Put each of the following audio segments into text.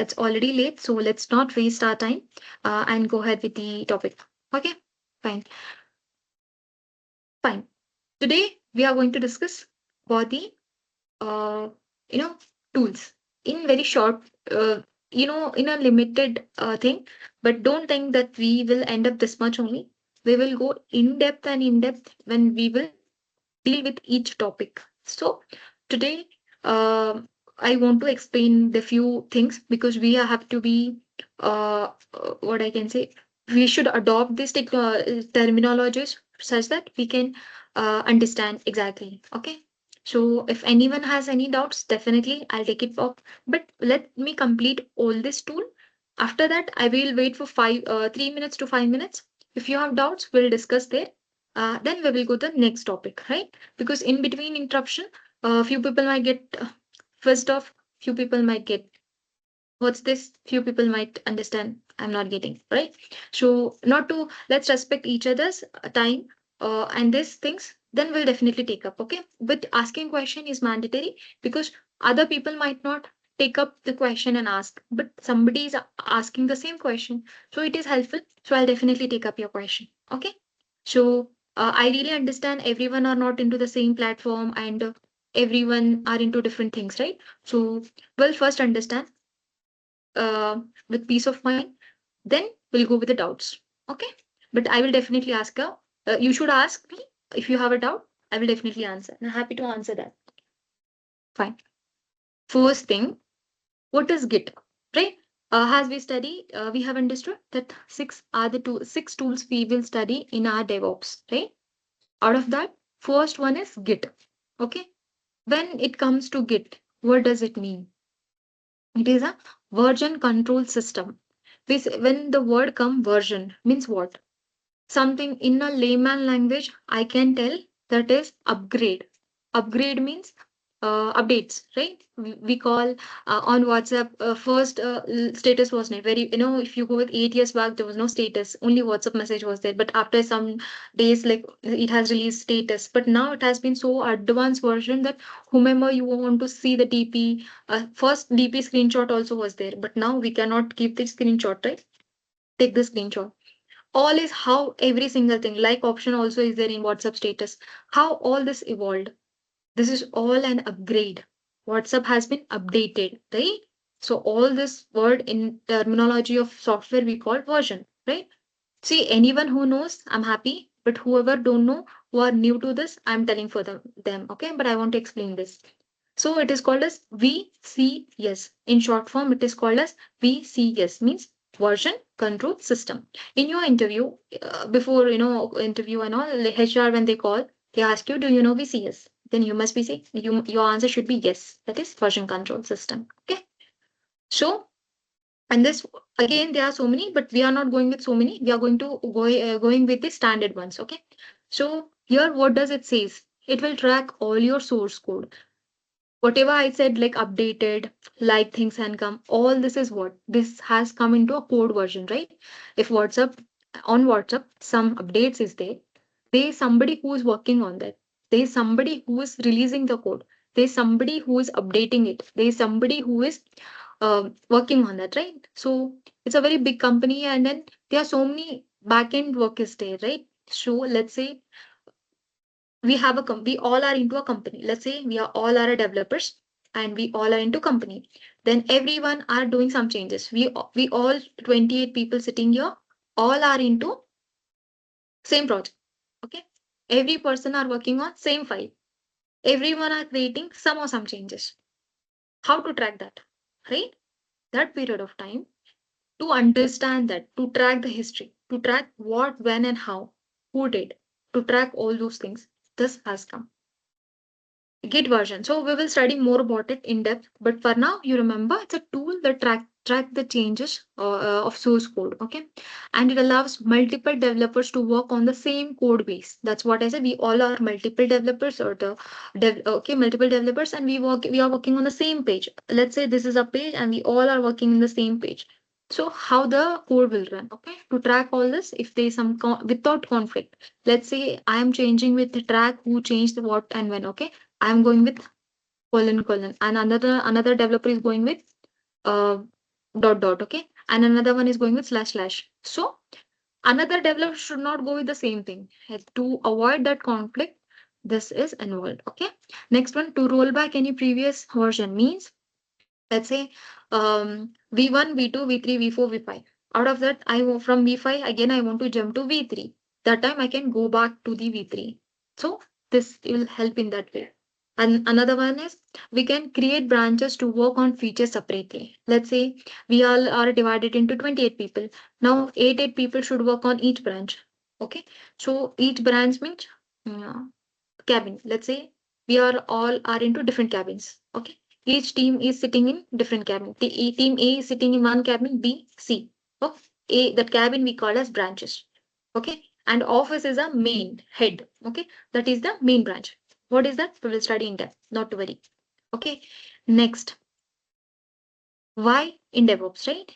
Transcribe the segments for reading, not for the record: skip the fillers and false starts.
it's already late, so let's not waste our time and go ahead with the topic. Okay, fine. Fine. Today we are going to discuss about the uh, you know tools in very short, in a limited thing. But don't think that we will end up this much only. We will go in depth and in depth when we will deal with each topic. So today, I want to explain the few things because we have to be what I can say. We should adopt these terminologies such that we can understand exactly. Okay. So if anyone has any doubts, definitely I'll take it up. But let me complete all this tool. After that, I will wait for 3 minutes to 5 minutes. If you have doubts, we'll discuss there. Then we will go to the next topic, right? Because in between interruption, few people might get first off, few people might get what's this? Few people might understand I'm not getting, right? So not to let's respect each other's time and these things, then we'll definitely take up, okay? But asking question is mandatory because other people might not take up the question and ask, but somebody is asking the same question. So it is helpful. So I'll definitely take up your question. Okay. So I really understand everyone are not into the same platform and everyone are into different things, right? So we'll first understand with peace of mind. Then we'll go with the doubts. Okay. But I will definitely ask her. You should ask me if you have a doubt. I will definitely answer. I'm happy to answer that. Fine. First thing, what is Git? Right? As we study, we have understood that six tools we will study in our DevOps. Right? Out of that, first one is Git. Okay. When it comes to Git, what does it mean? It is a version control system. This when the word come version means what? Something in a layman language I can tell that is upgrade. Upgrade means updates, right? We call on WhatsApp first status was not very, if you go with 8 years back, there was no status, only WhatsApp message was there. But after some days, like it has released status. But now it has been so advanced version that whomever you want to see the DP, first DP screenshot also was there. But now we cannot keep the screenshot, right? Take the screenshot all is how every single thing like option also is there in WhatsApp status, how all this evolved. This is all an upgrade. WhatsApp has been updated, right? So all this word in terminology of software we call version, right? See, anyone who knows, I'm happy. But whoever don't know, who are new to this, I'm telling for them. Okay, but I want to explain this. So it is called as VCS. In short form, it is called as VCS, means version control system. In your interview, before interview and all, like HR when they call, they ask you, do you know VCS? Then you must be saying your answer should be yes. That is version control system. Okay. So and this again there are so many, but we are not going with so many. We are going to going with the standard ones. Okay. So here, what does it says? It will track all your source code, whatever I said, like updated, like things and come, all this is what this has come into a code version, right? If WhatsApp on WhatsApp, some updates is there. There's somebody who is working on that. There's somebody who is releasing the code. There's somebody who is updating it. There's somebody who is working on that, right? So it's a very big company, and then there are so many back-end work is there, right? So let's say we all are into a company. Let's say we are all are developers and we all are into company. Then everyone are doing some changes. We all 28 people sitting here all are into same project. Okay. Every person are working on same file. Everyone are creating some or some changes. How to track that? Right? That period of time to understand that, to track the history, to track what, when, and how, who did, to track all those things. This has come. Git version. So we will study more about it in depth. But for now, you remember it's a tool that track the changes of source code. Okay, and it allows multiple developers to work on the same code base. That's what I said. We all are multiple developers or multiple developers, and we are working on the same page. Let's say this is a page, and we all are working in the same page. So how the code will run? Okay, to track all this, if there is some without conflict. Let's say I am changing with the track who changed the what and when. Okay, I'm going with colon colon, and another developer is going with uh dot dot, okay, and another one is going with slash slash. So another developer should not go with the same thing. To avoid that conflict, this is involved. Okay. Next one, to roll back any previous version means, let's say v1, v2, v3, v4, v5. Out of that, from v5 again I want to jump to v3. That time I can go back to the v3. So this will help in that way. And another one is, we can create branches to work on features separately. Let's say we all are divided into 28 people. Now 8 people should work on each branch. Okay. So each branch means cabin. Let's say we are all are into different cabins. Okay. Each team is sitting in different cabin. Team A is sitting in one cabin, B, C. Okay. That cabin we call as branches. Okay. And office is a main head. Okay. That is the main branch. What is that? We will study in depth. Not to worry. Okay. Next. Why in DevOps, right?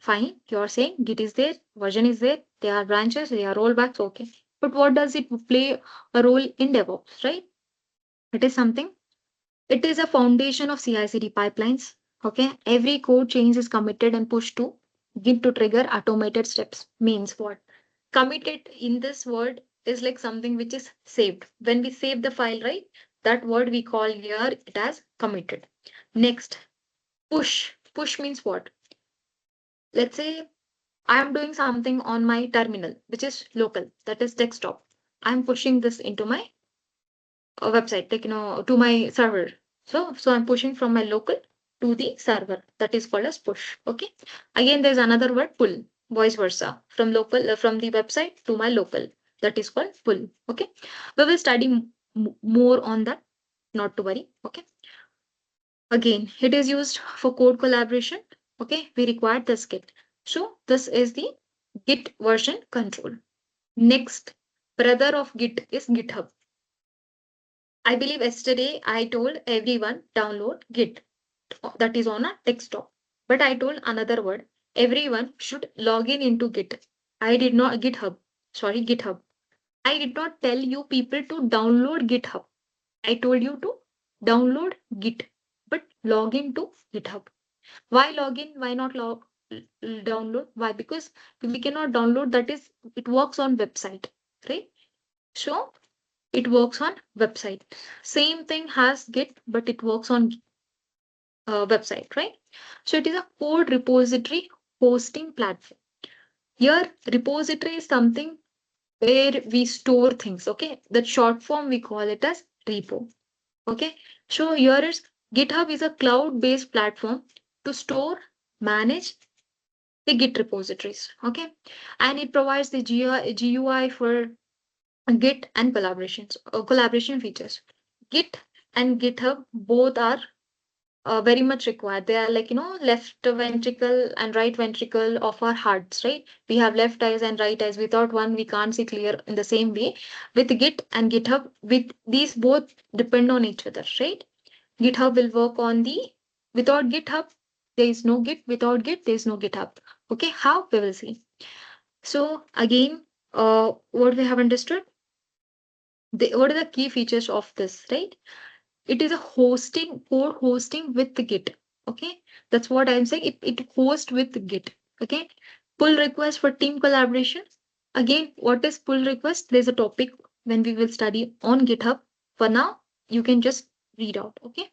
Fine. You're saying Git is there, version is there, there are branches, there are rollbacks. Okay. But what does it play a role in DevOps, right? It is something, it is a foundation of CI/CD pipelines. Okay, every code change is committed and pushed to Git to trigger automated steps. Means what? Committed in this word is like something which is saved. When we save the file, right? That word we call here it as committed. Next, push. Push means what? Let's say I am doing something on my terminal, which is local, that is desktop. I'm pushing this into my website, like to my server. So I'm pushing from my local to the server. That is called as push. Okay. Again, there's another word, pull, vice versa, from local from the website to my local. That is called pull. Okay. We will study more on that. Not to worry. Okay. Again, it is used for code collaboration. Okay. We require this Git. So this is the Git version control. Next, brother of Git is GitHub. I believe yesterday I told everyone download Git, that is on a desktop. But I told another word. Everyone should log in into Git. I did not GitHub. Sorry, GitHub. I did not tell you people to download GitHub. I told you to download Git, but log into GitHub. Why login? Why not download? Why? Because we cannot download. That is, it works on website, right? So it works on website. Same thing has Git, but it works on website, right? So it is a code repository hosting platform. Here, repository is something where we store things. Okay, that short form we call it as repo. Okay, so here is GitHub is a cloud-based platform to store, manage the Git repositories. Okay, and it provides the GUI for Git and collaboration features. Git and GitHub both are very much required. They are like, left ventricle and right ventricle of our hearts, right? We have left eyes and right eyes. Without one, we can't see clear in the same way. With Git and GitHub, with these both depend on each other, right? GitHub will work on without GitHub, there is no Git. Without Git, there is no GitHub. Okay, how? We will see. So again, what we have understood, what are the key features of this, right? It is a core hosting with the Git. Okay, that's what I'm saying. It hosts with Git. Okay, pull request for team collaboration. Again, what is pull request? There's a topic when we will study on GitHub. For now, you can just read out. Okay,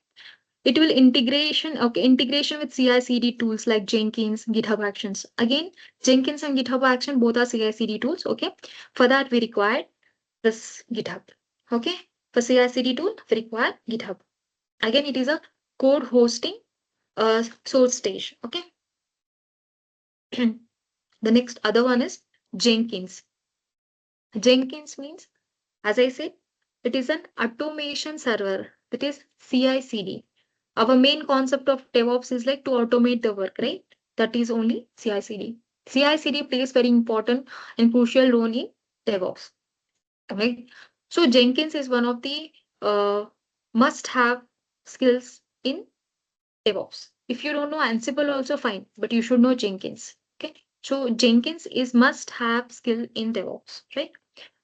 it will integration. Okay, integration with CI/CD tools like Jenkins, GitHub Actions. Again, Jenkins and GitHub Action both are CI/CD tools. Okay, for that we require this GitHub. Okay, for CI/CD tool we require GitHub. Again, it is a code hosting source stage. Okay. The next other one is Jenkins. Jenkins means, as I said, it is an automation server. That is CI/CD. Our main concept of DevOps is like to automate the work, right? That is only CI/CD. CI/CD plays very important and crucial role in DevOps. Right. So Jenkins is one of the must-have skills in DevOps. If you don't know Ansible, also fine, but you should know Jenkins. Okay. So Jenkins is must-have skill in DevOps, right?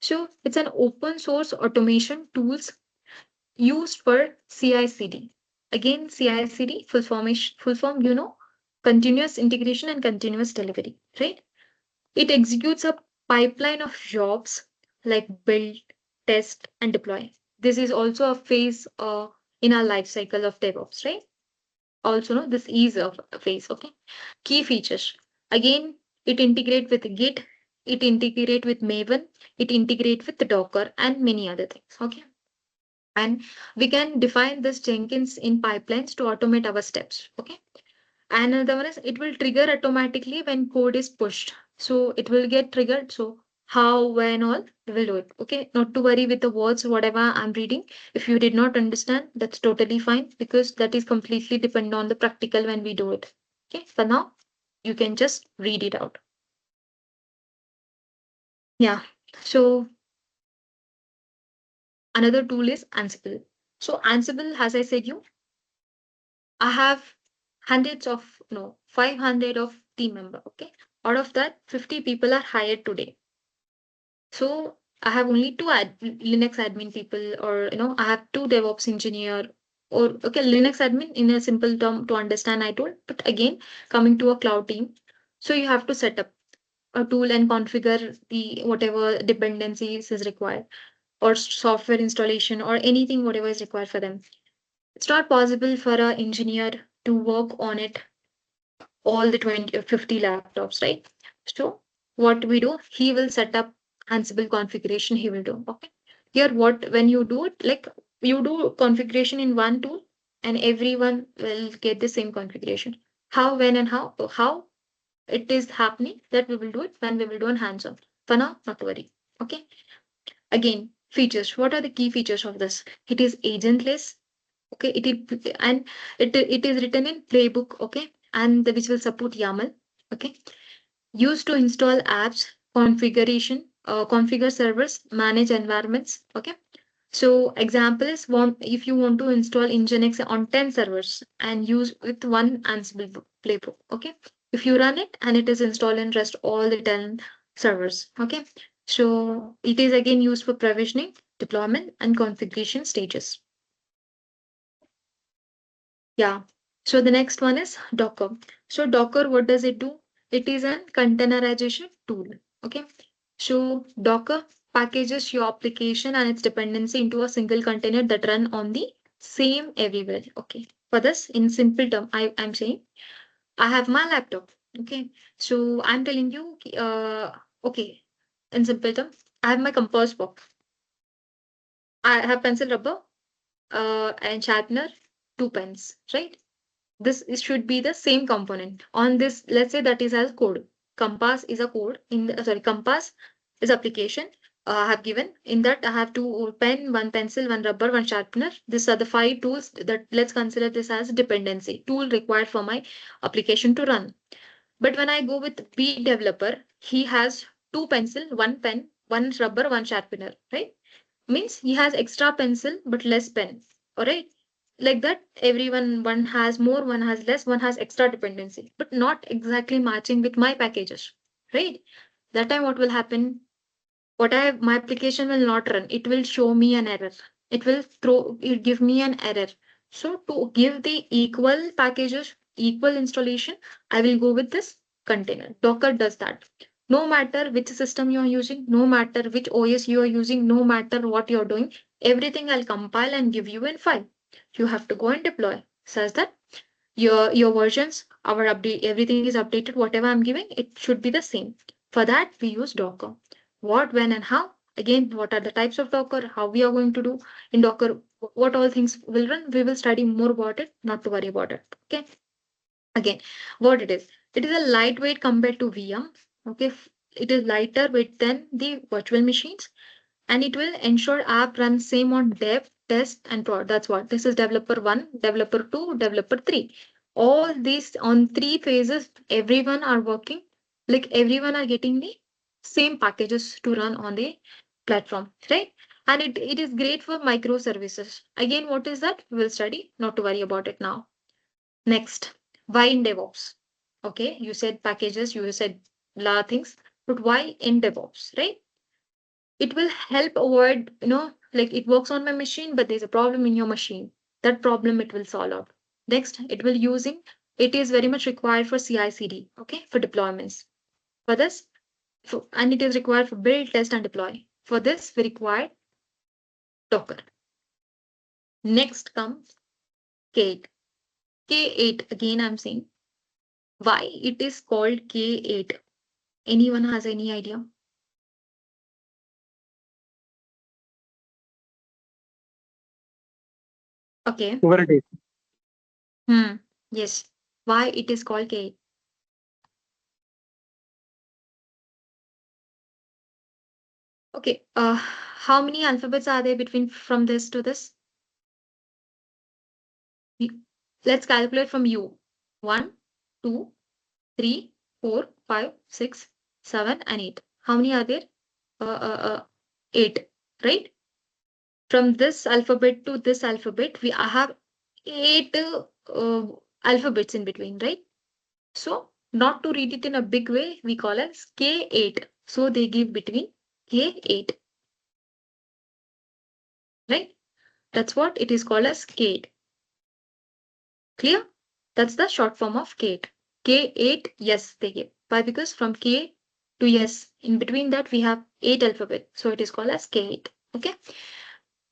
So it's an open source automation tools used for CI/CD. Again, CI/CD full form, continuous integration and continuous delivery, right? It executes a pipeline of jobs like build, test, and deploy. This is also a phase in our life cycle of DevOps, right? Also, no, this is a phase. Okay. Key features. Again, it integrate with Git, it integrate with Maven, it integrate with Docker, and many other things. Okay. And we can define this Jenkins in pipelines to automate our steps. Okay. And another one is it will trigger automatically when code is pushed. So it will get triggered. So how, when, all we will do it. Okay. Not to worry with the words, whatever I'm reading. If you did not understand, that's totally fine because that is completely dependent on the practical when we do it. Okay. For now, you can just read it out. Yeah. So another tool is Ansible. So Ansible, as I said you, I have hundreds of, no, 500 of team member. Okay. Out of that, 50 people are hired today. So I have only two Linux admin people, or I have two DevOps engineer, or okay, Linux admin in a simple term to understand. I told, but again, coming to a cloud team, so you have to set up a tool and configure the whatever dependencies is required, or software installation, or anything whatever is required for them. It's not possible for an engineer to work on it all the 20 or 50 laptops, right? So what we do, he will set up Ansible configuration, he will do. Okay. Here, what when you do it, like you do configuration in one tool and everyone will get the same configuration. How, when, and how it is happening, that we will do it when we will do on hands-on. For now, not to worry. Okay. Again, features. What are the key features of this? It is agentless. Okay, it is written in playbook. Okay, and which will support YAML. Okay, used to install apps, configure servers, manage environments. Okay, so example is if you want to install Nginx on 10 servers and use with one Ansible playbook. Okay, if you run it and it is installed in rest all the 10 servers. Okay, so it is again used for provisioning, deployment, and configuration stages. Yeah. So the next one is Docker. So Docker, what does it do? It is a containerization tool. Okay. So Docker packages your application and its dependency into a single container that run on the same everywhere. Okay. For this, in simple term, I'm saying I have my laptop. Okay. So I'm telling you, okay, in simple term, I have my compass box. I have pencil, rubber, and sharpener, two pens, right? Should be the same component on this. Let's say that is as code. Compass is a code in the, sorry, compass is application. I have given in that I have two pen, one pencil, one rubber, one sharpener. These are the five tools that let's consider this as dependency tool required for my application to run. But when I go with B developer, he has two pencil, one pen, one rubber, one sharpener, right? Means he has extra pencil but less pen. All right. Like that, everyone, one has more, one has less, one has extra dependency, but not exactly matching with my packages. Right. That time what will happen? My application will not run. It will show me an error. It give me an error. So to give the equal packages, equal installation, I will go with this container. Docker does that. No matter which system you're using, no matter which OS you're using, no matter what you're doing, everything I'll compile and give you in file. You have to go and deploy such that your versions, our update, everything is updated. Whatever I'm giving, it should be the same. For that, we use Docker. What, when, and how? Again, what are the types of Docker? How we are going to do in Docker? What all things will run? We will study more about it. Not to worry about it. Okay. Again, what it is? It is a lightweight compared to VM. Okay. It is lighter weight than the virtual machines, and it will ensure app runs same on dev, test, and prod. That's what this is. Developer 1, developer 2, developer 3. All these on three phases, everyone are working, like everyone are getting the same packages to run on the platform, right? And it is great for microservices. Again, what is that? We will study, not to worry about it now. Next, why in DevOps? Okay, you said packages, you said a lot of things, but why in DevOps, right? It will help avoid, like it works on my machine, but there's a problem in your machine. That problem it will solve out. Next, it will using it is very much required for CI/CD, okay, for deployments. For this, and it is required for build, test, and deploy. For this, we require Docker. Next comes K8. K8, again, I'm saying why it is called K8. Anyone has any idea? Okay. Kubernetes. Hmm. Yes. Why it is called K8? Okay. How many alphabets are there between from this to this? Let's calculate from U. 1, 2, 3, 4, 5, 6, 7, and 8. How many are there? 8, right? From this alphabet to this alphabet, we have 8 alphabets in between, right? So, not to read it in a big way, we call as K8. So, they give between K8, right? That's what it is called as K8. Clear? That's the short form of K8. K8, yes, they give. Why? Because from K to yes, in between that we have 8 alphabet. So it is called as K8. Okay.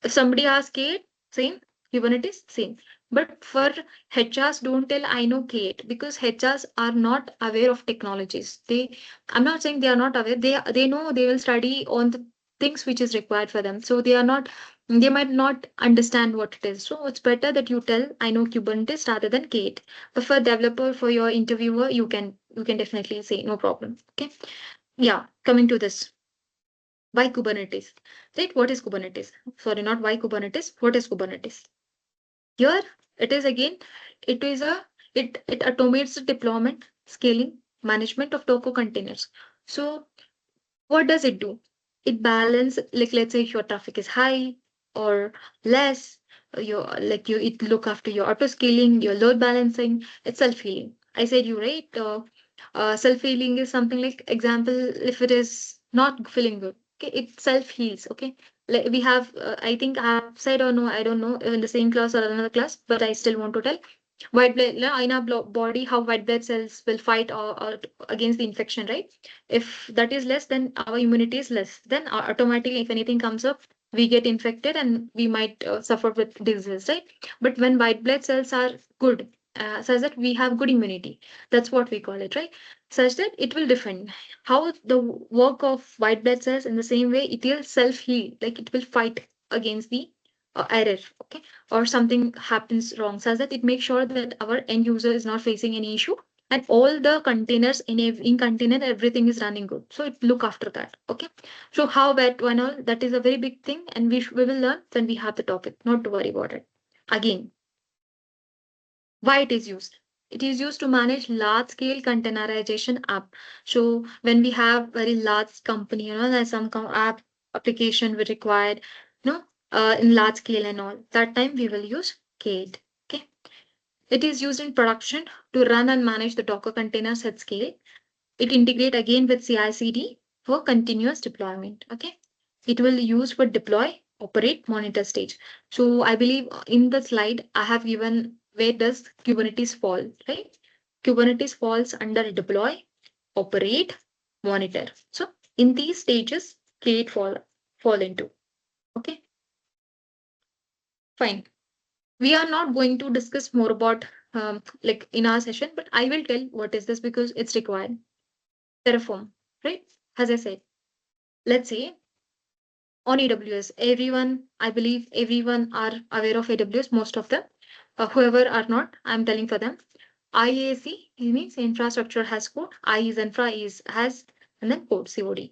If somebody asks K8, same. Kubernetes, same. But for HRs, don't tell I know K8 because HRs are not aware of technologies. I'm not saying they are not aware. They know they will study on the things which is required for them. So they might not understand what it is. So it's better that you tell I know Kubernetes rather than K8. But for developer, for your interviewer, you can definitely say no problem. Okay. Yeah. Coming to this. Why Kubernetes? Right? What is Kubernetes? Sorry, not why Kubernetes. What is Kubernetes? Here it is again, it is a it automates the deployment, scaling, management of Docker containers. So what does it do? It balance, like let's say your traffic is high or less, it look after your auto scaling, your load balancing, it's self healing. I said you right. Self healing is something like example if it is not feeling good, okay, it self heals. Okay, like we have I think I have said or no, I don't know in the same class or another class, but I still want to tell white blood in our body how white blood cells will fight or against the infection, right? If that is less, then our immunity is less, then automatically if anything comes up we get infected and we might suffer with disease, right? But when white blood cells are good, such that we have good immunity, that's what we call it, right? Such that it will defend. How the work of white blood cells, in the same way it will self heal, like it will fight against the error, okay, or something happens wrong, such that it makes sure that our end user is not facing any issue and all the containers in container everything is running good, so it look after that. Okay, so how that one all, that is a very big thing, and we will learn when we have the topic, not to worry about it. Again, why it is used? It is used to manage large scale containerization app. So when we have very large company, like some app application we required, in large scale and all, that time we will use K8. Okay, it is used in production to run and manage the Docker containers at scale. It integrate again with CI/CD for continuous deployment. Okay, it will use for deploy, operate, monitor stage. So I believe in the slide I have given where does Kubernetes fall, right? Kubernetes falls under deploy, operate, monitor. So in these stages, K8 fall into. Okay, fine. We are not going to discuss more about like in our session, but I will tell what is this because it's required. Terraform, right? As I said, let's say on AWS, I believe everyone are aware of AWS, most of them. Whoever are not, I'm telling for them. IAC, it means infrastructure has code. I is infra is has, and then code, COD.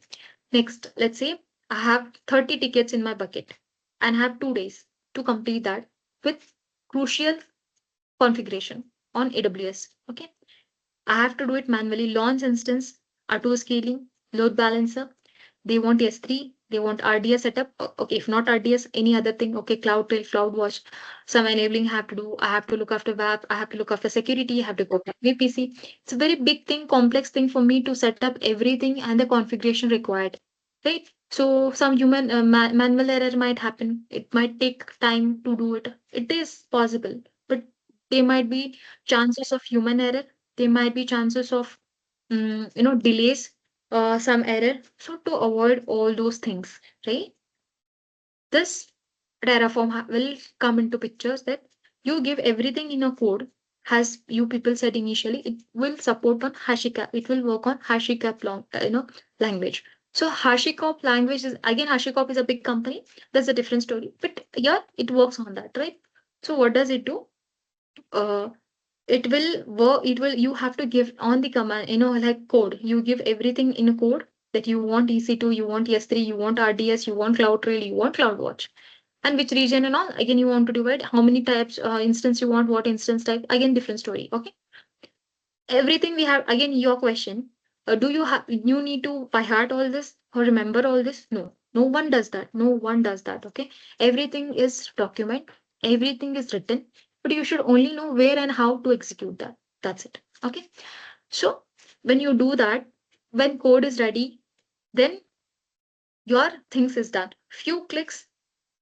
Next, let's say I have 30 tickets in my bucket and have 2 days to complete that with crucial configuration on AWS. Okay, I have to do it manually. Launch instance, auto scaling, load balancer. They want S3, they want RDS setup. Okay, if not RDS, any other thing. Okay, Cloud Trail, CloudWatch. Some enabling I have to do. I have to look after web. I have to look after security. I have to go to VPC. It's a very big thing, complex thing for me to set up everything and the configuration required. Right? So some human manual error might happen. It might take time to do it. It is possible, but There might be chances of human error. There might be chances of delays, some error. So to avoid all those things, right? This Terraform will come into pictures that you give everything in a code. As you people said initially, it will support on HashiCorp. It will work on HashiCorp language. So HashiCorp language is again, HashiCorp is a big company. That's a different story. But yeah, it works on that, right? So what does it do? Uh, it will work. It will. You have to give on the command. Like code. You give everything in a code that you want EC2, you want S3, you want RDS, you want CloudTrail, you want CloudWatch, and which region and all. Again, you want to divide how many types instance you want, what instance type. Again, different story. Okay, everything we have. Again, your question. Do you have? You need to by heart all this or remember all this? No, no one does that. No one does that. Okay, everything is document. Everything is written, but you should only know where and how to execute that. That's it. Okay. So when you do that, when code is ready, then your things is done. Few clicks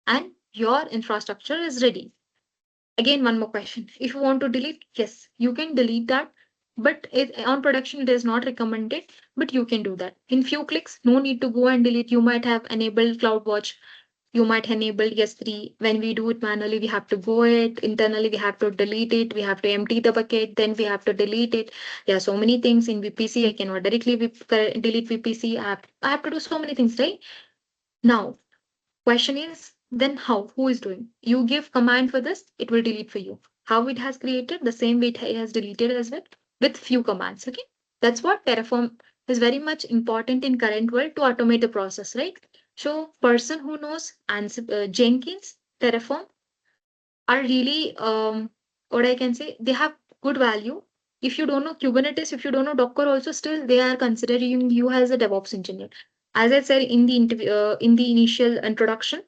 and your infrastructure is ready. Again, one more question. If you want to delete, yes, you can delete that. But on production, it is not recommended, but you can do that. In few clicks, no need to go and delete. You might have enabled CloudWatch. You might enable S3. When we do it manually, we have to go it. Internally, we have to delete it. We have to empty the bucket. Then we have to delete it. There are so many things in VPC. I cannot directly delete VPC. I have to do so many things, right? Now, question is then how? Who is doing? You give command for this, it will delete for you. How it has created? The same way it has deleted as well with few commands. Okay. That's what Terraform is very much important in current world to automate the process, right? So person who knows Jenkins, Terraform are really what I can say, they have good value. If you don't know Kubernetes, if you don't know Docker, also still they are considering you as a DevOps engineer. As I said in the interview, in the initial introduction,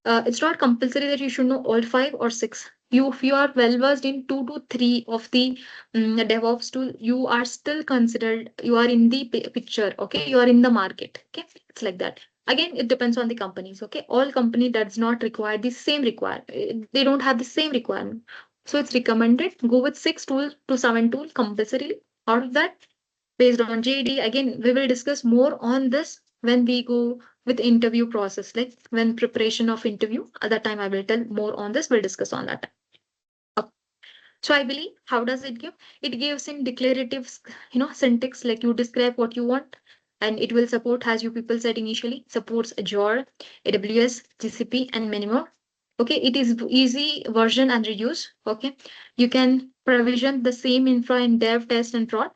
it's not compulsory that you should know all five or six. If you are well versed in two to three of the DevOps tool, you are still considered, you are in the picture. Okay, you are in the market. Okay, it's like that. Again, it depends on the companies. Okay, all company does not require the same require. They don't have the same requirement. So it's recommended go with 6 tool to 7 tool compulsorily. Out of that, based on JD. Again, we will discuss more on this when we go with interview process, like when preparation of interview. At that time, I will tell more on this. We'll discuss on that. Okay. So I believe, how does it give? It gives in declarative, syntax, like you describe what you want, and it will support, as you people said initially, supports Azure, AWS, GCP, and many more. Okay, it is easy version and reuse. Okay, you can provision the same infra in dev, test, and prod.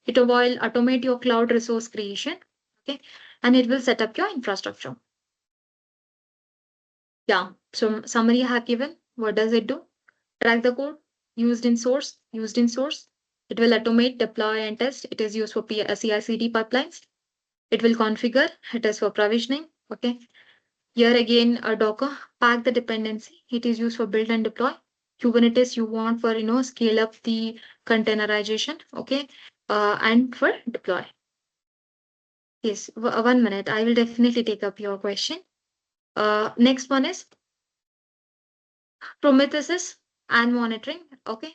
It will automate your cloud resource creation. Okay, and it will set up your infrastructure. Yeah. So summary I have given. What does it do? Track the code used in source. It will automate, deploy, and test. It is used for CI/CD pipelines. It will configure. It is for provisioning. Okay. Here again, a Docker, pack the dependency. It is used for build and deploy. Kubernetes, you want for, scale up the containerization. Okay. And for deploy. Yes, 1 minute. I will definitely take up your question. Next one is Prometheus and monitoring. Okay.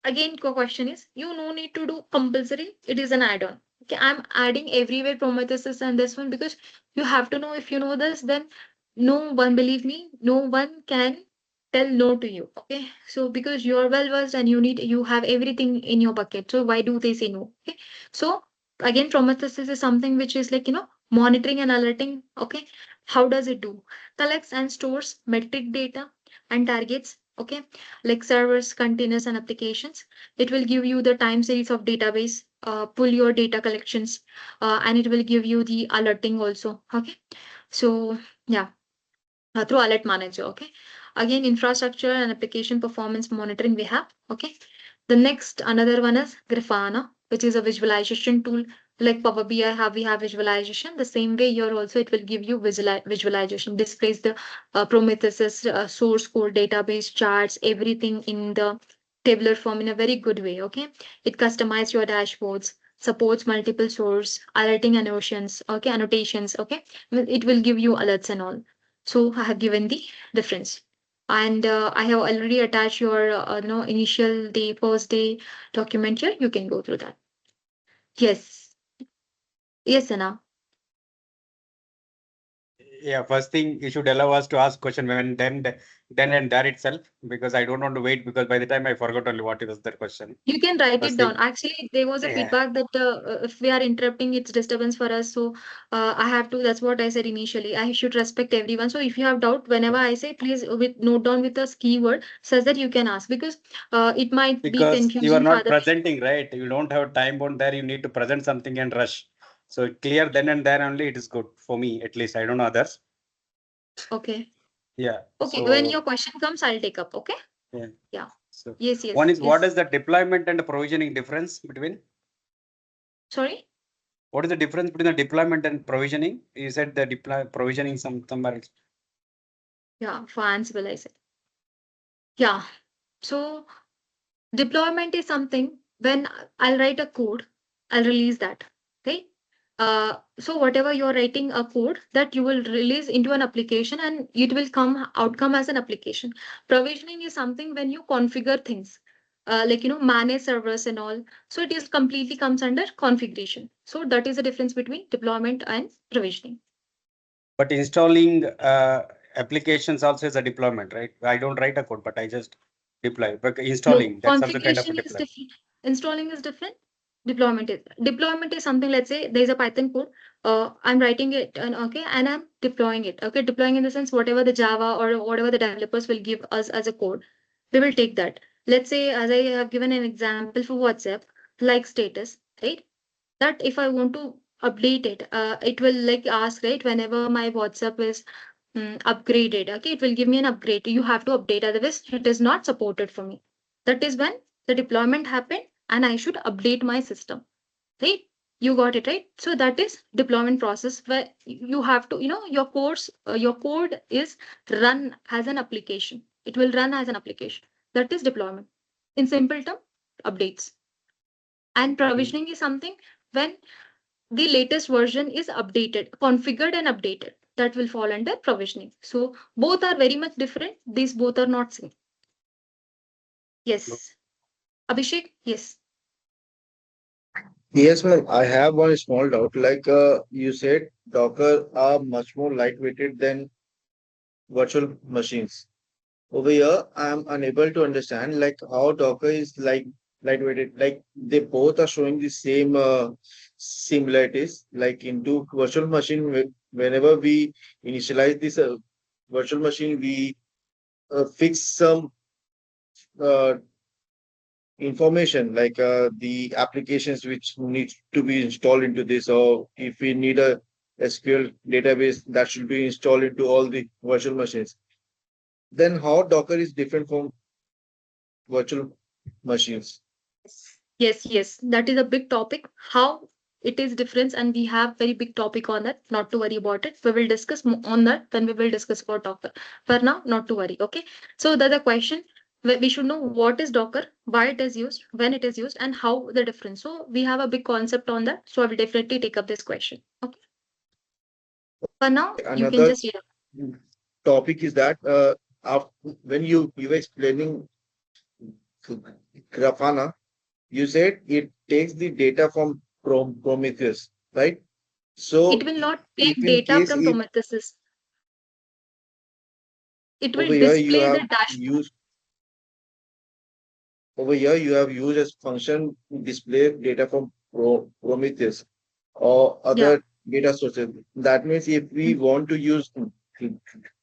Again, question is, you no need to do compulsory. It is an add-on. Okay, I'm adding everywhere Prometheus and this one because you have to know. If you know this, then no one, believe me, no one can tell no to you. Okay, so because you are well versed and you have everything in your bucket. So why do they say no? Okay, so again, Prometheus is something which is like monitoring and alerting. Okay, how does it do? Collects and stores metric data and targets. Okay, like servers, containers, and applications. It will give you the time series of database, pull your data collections, and it will give you the alerting also. Okay, so yeah, through alert manager. Okay, again, infrastructure and application performance monitoring we have. Okay, the next another one is Grafana, which is a visualization tool. Like Power BI we have visualization. The same way here also it will give you visualization, displays the Prometheus source code, database, charts, everything in the tabular form in a very good way. Okay, it customizes your dashboards, supports multiple source, alerting annotations. Okay, it will give you alerts and all. So I have given the difference. And I have already attached your initial day, first day document here. You can go through that. Yes. Yes, Anna. Yeah, first thing you should allow us to ask question when then and there itself, because I don't want to wait, because by the time I forgot only what is the question. You can write it First down. thing. Actually, there was a Yeah. feedback that if we are interrupting, it's disturbance for us. So I have to. That's what I said initially. I should respect everyone. So if you have doubt, whenever I say, please with note down with a keyword, says that you can ask, because it might be Because you are confusing for not other people. presenting, right? You don't have time on there. You need to present something and rush. So clear then and there only, it is good for me at least. I don't know others. Okay. Yeah. Okay. When your So question comes, I'll take up. Okay. yeah. Yeah. So Yes. one Yes. is, what Yes. is the deployment and provisioning difference between? Sorry. What is the difference between the deployment and provisioning? You said the provisioning somewhere else. Yeah. For Ansible, I said. Yeah. So deployment is something when I'll write a code, I'll release that. Okay. So whatever you're writing a code that you will release into an application and it will come outcome as an application. Provisioning is something when you configure things, like manage servers and all. So it is completely comes under configuration. So that is the difference between deployment and provisioning. But installing applications also is a deployment, right? I don't write a code, but I just deploy. But No, installing, that's also kind of a configuration is deployment. different. Installing is different. Deployment is something. Let's say there is a Python code. I'm writing it and okay, and I'm deploying it. Okay, deploying in the sense whatever the Java or whatever the developers will give us as a code, we will take that. Let's say as I have given an example for WhatsApp, like status, right? That if I want to update it, it will like ask, right, whenever my WhatsApp is upgraded. Okay, it will give me an upgrade. You have to update, otherwise it is not supported for me. That is when the deployment happened, and I should update my system. Right? You got it right. So that is deployment process where you have to, your code is run as an application. It will run as an application. That is deployment. In simple term, updates. And provisioning is something when the latest version is updated, configured and updated. That will fall under provisioning. So both are very much different. These both are not same. Yes. Abhishek, yes. Yes, ma'am. I have one small doubt. Like you said, Docker are much more lightweighted than virtual machines. Over here, I am unable to understand like how Docker is like lightweighted. Like they both are showing the same similarities. Like into virtual machine, whenever we initialize this virtual machine, we fix some uh, information like the applications which need to be installed into this, or if we need a SQL database that should be installed into all the virtual machines. Then how Docker is different from virtual machines? Yes. That is a big topic. How it is different, and we have very big topic on that. Not to worry about it. We will discuss on that when we will discuss about Docker. For now, not to worry. Okay. So the question we should know what is Docker, why it is used, when it is used, and how the difference. So we have a big concept on that. So I will definitely take up this question. Okay. For now, Okay, you can another just read. topic is that when you were explaining Grafana, you said it takes the data from Prometheus, right? It So will not if take in data case from it Prometheus. It over will here you display have the dashboard. used over here you have used as function to display data from Prometheus or Yeah. other data sources. That means if we Mm. want to use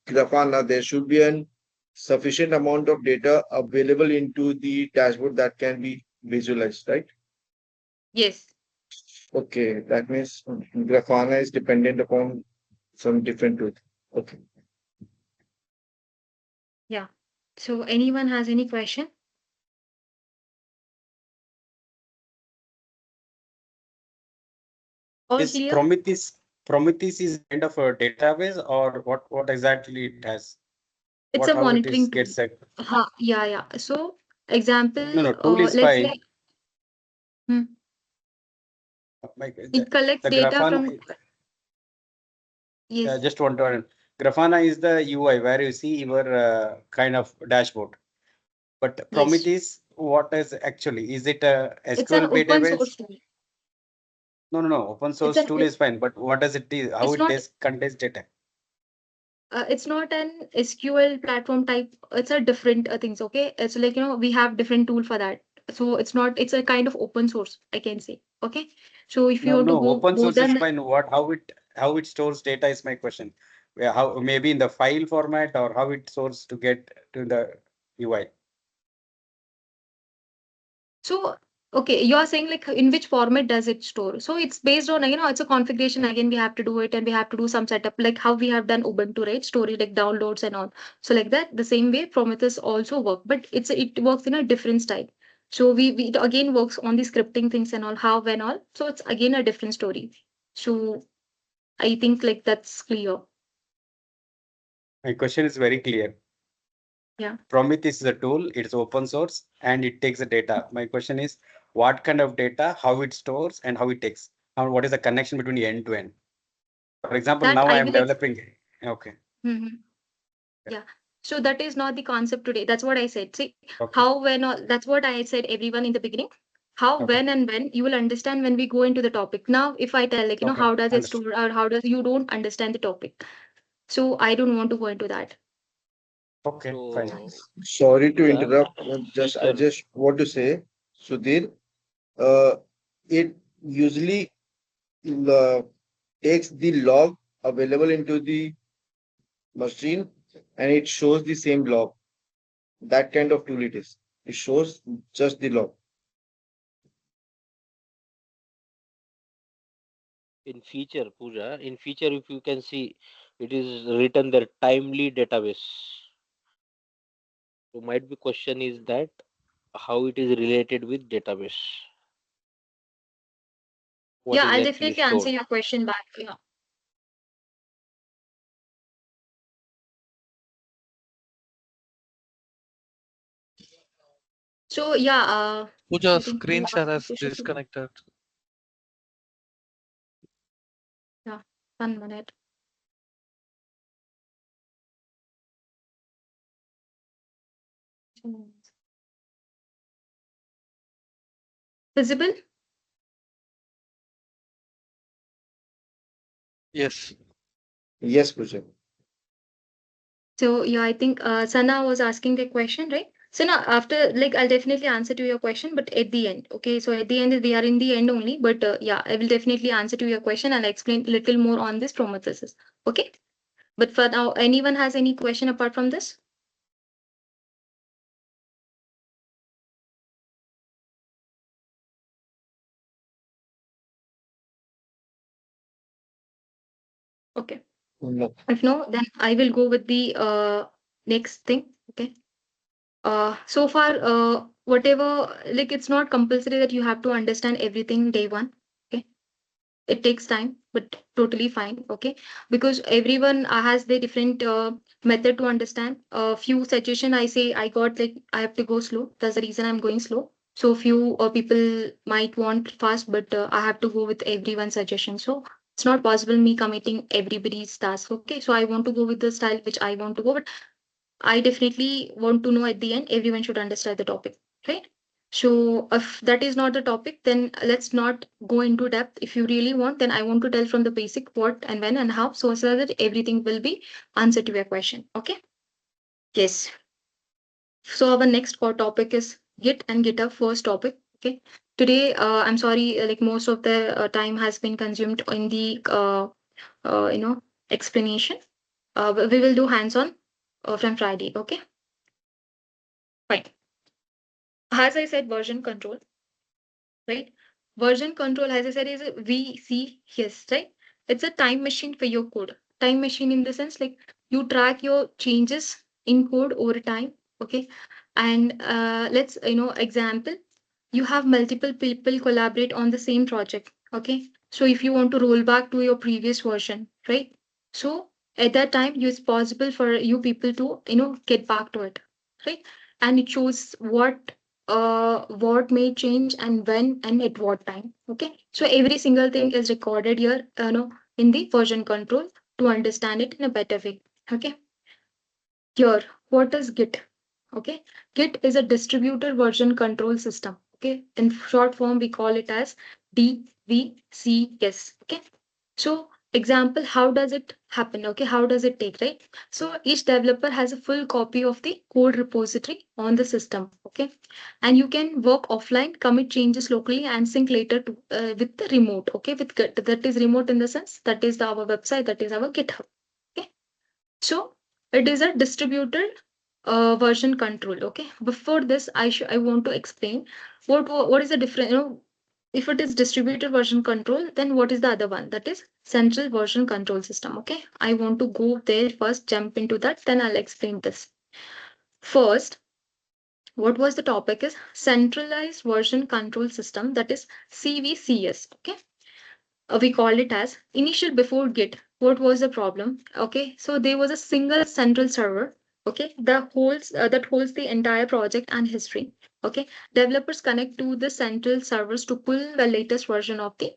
Grafana, there should be an sufficient amount of data available into the dashboard that can be visualized, right? Yes. Okay, that means Grafana is dependent upon some different tools. Okay. Yeah. So anyone has any question? All This clear? Prometheus is kind of a database, or what exactly it has? It's What a how it is monitoring tool. gets set? Yeah. So No, example, no, tool is let's say fine. hmm, Like it collects the data Grafana, from, yes. just one to Grafana is the UI where you see your kind of dashboard. But Yes. Prometheus, what is actually? Is it a It's an SQL open database? source tool. No. Open It's source an tool is fine, but what does it do? How it's it not does contains data? it's not an SQL platform type. It's a different things. Okay, it's like we have different tool for that. So it's not. It's a kind of open source, I can say. Okay, so if you want to No. go Open more source is than fine. How it stores data is my question. Yeah, how maybe in the file format or how it stores to get to the UI. so okay, you are saying like in which format does it store? So it's based on it's a configuration. Again, we have to do it and we have to do some setup like how we have done Ubuntu, right? Storage like downloads and all. So like that, the same way Prometheus also work, but it works in a different style. So we it again works on the scripting things and all, how when all. So it's again a different story. So I think like that's clear. My question is very clear. Yeah. Prometheus is a tool, it's open source and it takes the data. My question is what kind of data, how it stores and how it takes. And what is the connection between end to end? For example, That now I I am will developing. Okay. Mhm. Yeah. Yeah. So that is not the concept today. That's what I said. See, Okay. how, when, all, that's what I said, everyone in the beginning. How, Okay. when, and when you will understand when we go into the topic. Now, if I tell, like, Okay. how does it Understood. store or how does you don't understand the topic. So I don't want to go into that. Okay. Fine. So, Sorry to Pooja, interrupt. in I future, just want to say, Sudhir, uh, it usually uh, takes the log available into the machine and it shows the same log. That kind of tool it is. It shows just the log. in future, if you can see, it is written there timely database. So might be question is that how it is related with database, what Yeah, is I'll actually definitely answer stored. your question back. Yeah. So yeah, I Pooja's think screen share has we should do. disconnected. Yeah, 1 minute. Visible? Yes. Yes, Pooja. So yeah, I think Sana was asking the question, right? Sana, after like I'll definitely answer to your question, but at the end, okay? So at the end, we are in the end only, but yeah, I will definitely answer to your question and explain a little more on this Prometheus. Okay? But for now, anyone has any question apart from this? Okay. No. If no, then I will go with the next thing. Okay. So far, whatever, like it's not compulsory that you have to understand everything day one. Okay, it takes time, but totally fine. Okay, because everyone has their different method to understand. A few suggestion I say I got, like I have to go slow. That's the reason I'm going slow. So few people might want fast, but I have to go with everyone's suggestion. So it's not possible me committing everybody's task. Okay, so I want to go with the style which I want to go, but I definitely want to know at the end, everyone should understand the topic, right? So if that is not the topic, then let's not go into depth. If you really want, then I want to tell from the basic what and when and how, so that everything will be answered to your question. Okay? Yes. So our next core topic is Git and GitHub first topic. Okay. Today, I'm sorry, like most of the time has been consumed in the explanation. We will do hands-on from Friday. Okay. Fine. As I said, version control, right? Version control, as I said, is a VCS, right? It's a time machine for your code. Time machine in the sense like you track your changes in code over time. Okay. And let's, example, you have multiple people collaborate on the same project. Okay. So if you want to roll back to your previous version, right? So at that time, it's possible for you people to, get back to it, right? And it shows what may change and when and at what time. Okay. So every single thing is recorded here, in the version control to understand it in a better way. Okay. Here, what is Git? Okay. Git is a distributed version control system. Okay. In short form, we call it as DVCS. Okay. So, example, how does it happen? Okay. How does it take, right? So, each developer has a full copy of the code repository on the system. Okay. And you can work offline, commit changes locally, and sync later to with the remote. Okay. With Git, that is remote in the sense that is our website, that is our GitHub. Okay. So it is a distributed version control. Okay. Before this, I want to explain what is the difference. If it is distributed version control, then what is the other one? That is central version control system. Okay. I want to go there first, jump into that, then I'll explain this. First, what was the topic is centralized version control system, that is CVCS. Okay. We called it as initial before Git. What was the problem? Okay, so there was a single central server. Okay, that holds the entire project and history. Okay, developers connect to the central servers to pull the latest version of the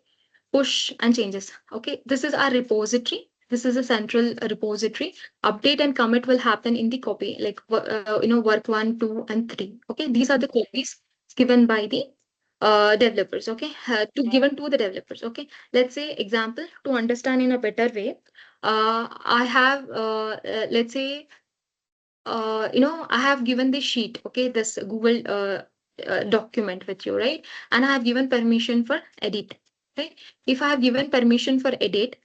push and changes. Okay, this is our repository. This is a central repository. Update and commit will happen in the copy, like work 1, 2, and 3. Okay, these are the copies given by the developers. Okay, to given to the developers. Okay, let's say example to understand in a better way. I have let's say I have given this sheet, okay, this Google document with you, right? And I have given permission for edit, right? If I have given permission for edit,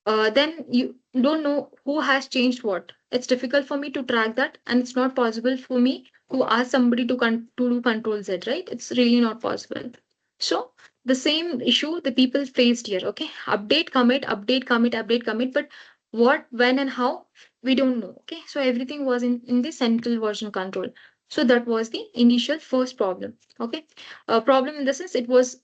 then you don't know who has changed what. It's difficult for me to track that, and it's not possible for me to ask somebody to do Control Z, right? It's really not possible. So the same issue the people faced here. Okay, update, commit, update, commit, update, commit, but what, when, and how we don't know. Okay, so everything was in the central version control. So that was the initial first problem. Okay, problem in the sense it was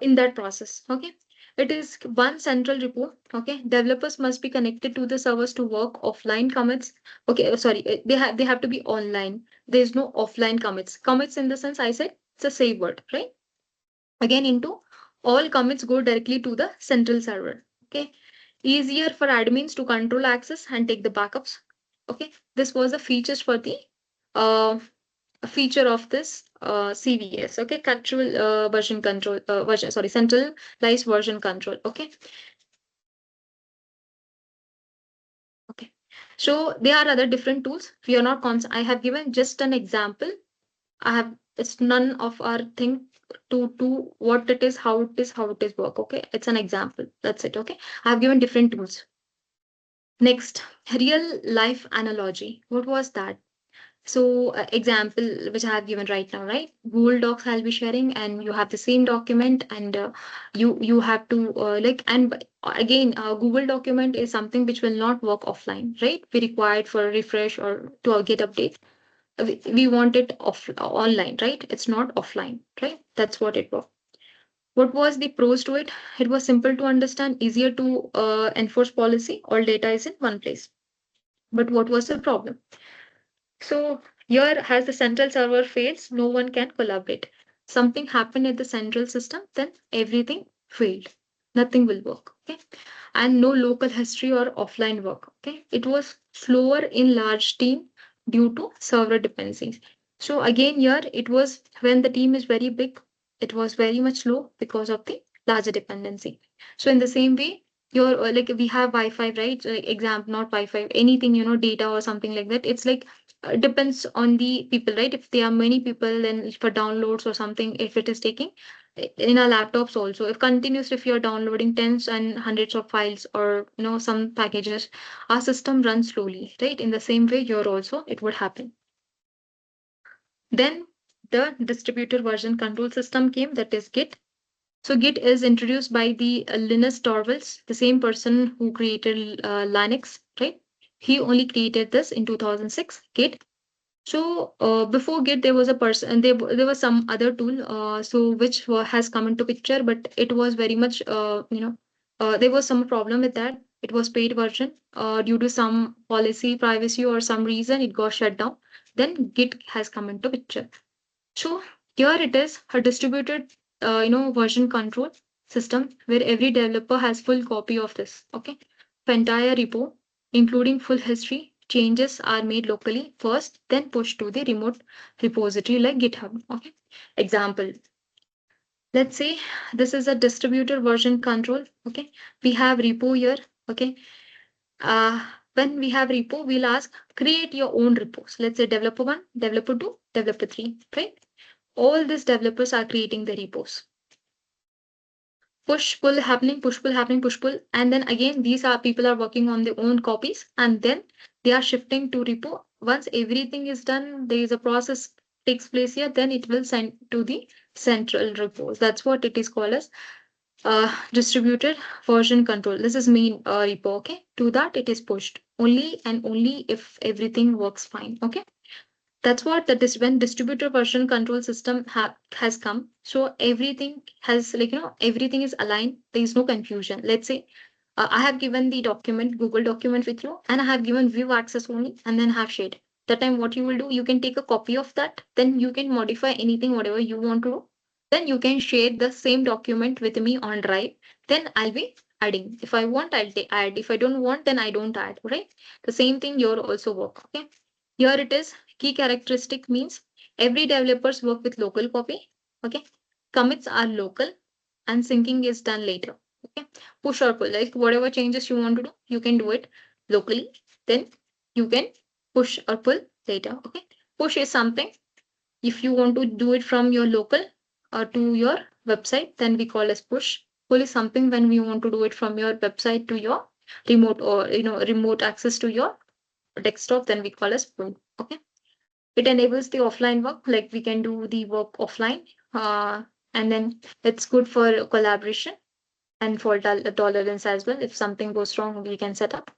in that process. Okay, it is one central repo. Okay, developers must be connected to the servers to work offline commits. Okay, sorry, they have to be online. There is no offline commits. Commits in the sense I said it's a safe word, right? Again, into all commits go directly to the central server. Okay, easier for admins to control access and take the backups. Okay, this was the features for the uh, feature of this CVS. Okay, control version control version sorry centralized version control. Okay. Okay. So there are other different tools. We are not I have given just an example. It's none of our thing to what it is, how it is work. Okay. It's an example. That's it. Okay. I have given different tools. Next, real life analogy. What was that? So, example which I have given right now, right? Google Docs I'll be sharing, and you have the same document, and you have to again, Google document is something which will not work offline, right? We required for a refresh or to get update. We want it online, right? It's not offline, right? That's what it was. What was the pros to it? It was simple to understand, easier to enforce policy. All data is in one place. But what was the problem? So here, as the central server fails, no one can collaborate. Something happened at the central system, then everything failed. Nothing will work. Okay. And no local history or offline work. Okay. It was slower in large team due to server dependencies. So again, here it was when the team is very big, it was very much slow because of the larger dependency. So in the same way, your like we have Wi-Fi, right? So, like example, not Wi-Fi, anything, data or something like that. It's like depends on the people, right? If there are many people, then for downloads or something, if it is taking in our laptops also, if continuous, if you're downloading tens and hundreds of files or some packages, our system runs slowly, right? In the same way, here also it would happen. Then the distributed version control system came, that is Git. So Git is introduced by the Linus Torvalds, the same person who created Linux, right? He only created this in 2006, Git. So before Git, there was a person, and there was some other tool, so which has come into picture, but it was very much, there was some problem with that. It was paid version. Due to some policy, privacy, or some reason, it got shut down. Then Git has come into picture. So here it is, a distributed, version control system where every developer has full copy of this. Okay, the entire repo. including full history. Changes are made locally first, then pushed to the remote repository like GitHub. Okay. Example. Let's say this is a distributor version control. Okay. We have repo here. Okay. When we have repo, we'll ask create your own repos. Let's say developer one, developer two, developer three, right? All these developers are creating the repos. Push pull happening, push pull happening, push pull, and then again these are people are working on their own copies, and then they are shifting to repo. Once everything is done, there is a process takes place here, then it will send to the central repos. That's what it is called as distributed version control. This is main repo. Okay, to that it is pushed only and only if everything works fine. Okay, that's what that is when distributed version control system has come. So everything has everything is aligned. There is no confusion. Let's say I have given the document, Google document with you, and I have given view access only, and then have shared. That time, what you will do, you can take a copy of that, then you can modify anything, whatever you want to do. Then you can share the same document with me on Drive. Then I'll be adding. If I want, I'll add. If I don't want, then I don't add. Right? The same thing here also work. Okay. Here it is. Key characteristic means every developers work with local copy. Okay. Commits are local and syncing is done later. Okay. Push or pull, like whatever changes you want to do, you can do it locally. Then you can push or pull later. Okay. Push is something if you want to do it from your local or to your website, then we call as push. Pull is something when we want to do it from your website to your remote or remote access to your desktop, then we call as pull. Okay. It enables the offline work, like we can do the work offline. And then it's good for collaboration and fault tolerance as well. If something goes wrong, we can set up.